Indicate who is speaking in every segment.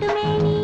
Speaker 1: பட்டுமேனி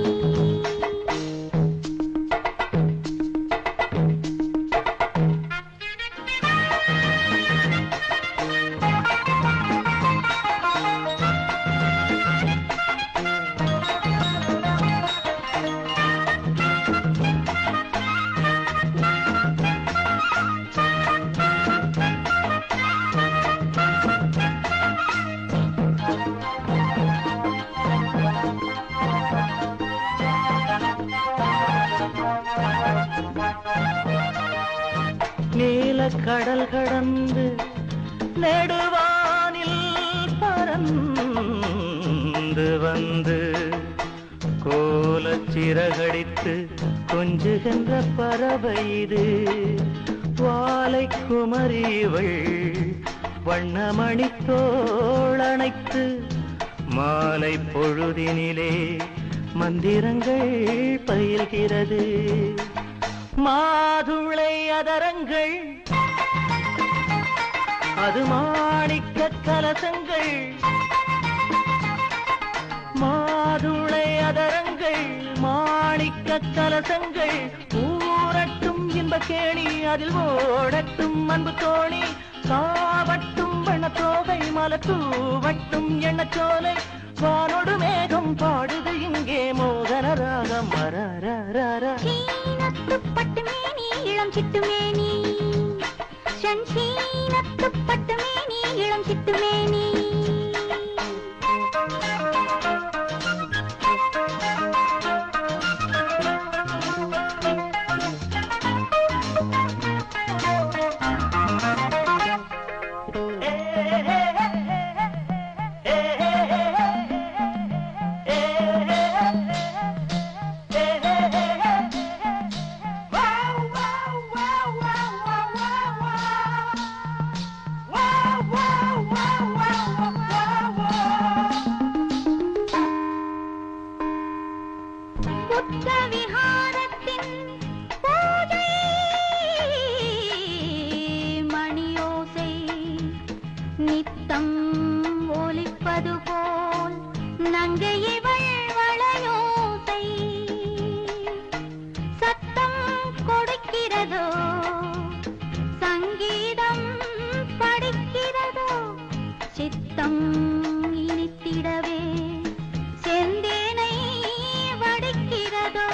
Speaker 2: நீல கடல் கடந்து நெடுவானில் பறந்து வந்து கோலச்சிறகடித்து கொஞ்சுகின்ற பறவை இது வாலை குமரிவள் வண்ணமணி தோளணைத்து மாலை பொழுதினிலே மந்திரங்கள் பயில்கிறது மாதுளை அதரங்கள் அது மாணிக்க கலசங்கள் மாதுளை அதரங்கள் மாணிக்க கலசங்கள் ஊரட்டும் இன்ப கேணி அதில் ஓடட்டும் அன்பு தோணி காவட்டும் வண்ணத்தோகை மலத்தூவட்டும் எண்ணச்சோலை வானோடு மேகம் பாடுது இங்கே மோகன ராகம்
Speaker 1: பட்டுமேனி இளம் சிட்டுமேனி சீனத்து பட்டுமேனி இளம் சிட்டுமேனி விஹாரத்தின் பூஜை மணியோசை நித்தம் ஒலிப்பது போல் நங்கையவள் வளையோசை சத்தம் கொடுக்கிறதோ சங்கீதம் படிக்கிறதோ சித்தம் இனித்திடவே செந்தேனை வடிக்கிறதோ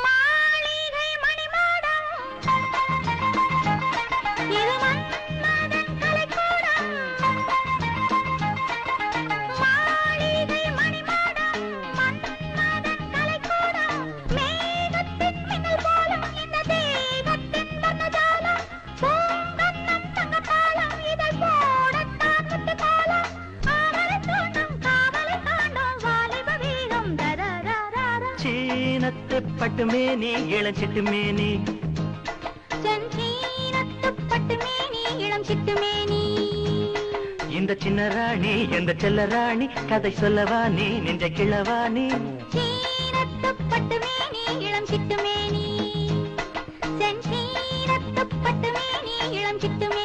Speaker 1: மாளிகை மணிமாடம் இது மன்மதன் கலைக்கூடம் மாளிகை மணிமாடம் மன்மதன் கலைக்கூடம் மேகத்தின் மின்னல் போலும் இந்த தேகத்தின் வர்ணஜாலம் பூங்கன்னம் தங்கத்தாளம் இதை போடத்தான் முத்து காலம் ஆவலை தோண்டும் காவலை காண்டும் வாலிப வீரம்
Speaker 2: சீனத்து பட்டுமேனி இளஞ்சிட்டுமேனி
Speaker 1: சீனத்து பட்டுமேனி இளம் சிட்டுமேனி
Speaker 2: இந்த சின்ன ராணி எந்த செல்ல ராணி கதை சொல்லவா நீ நெஞ்ச கிழவா நீ
Speaker 1: சீனத்து பட்டுமேனி இளம் சிட்டுமேனி சீனத்து பட்டுமேனி இளம் சிட்டுமேனி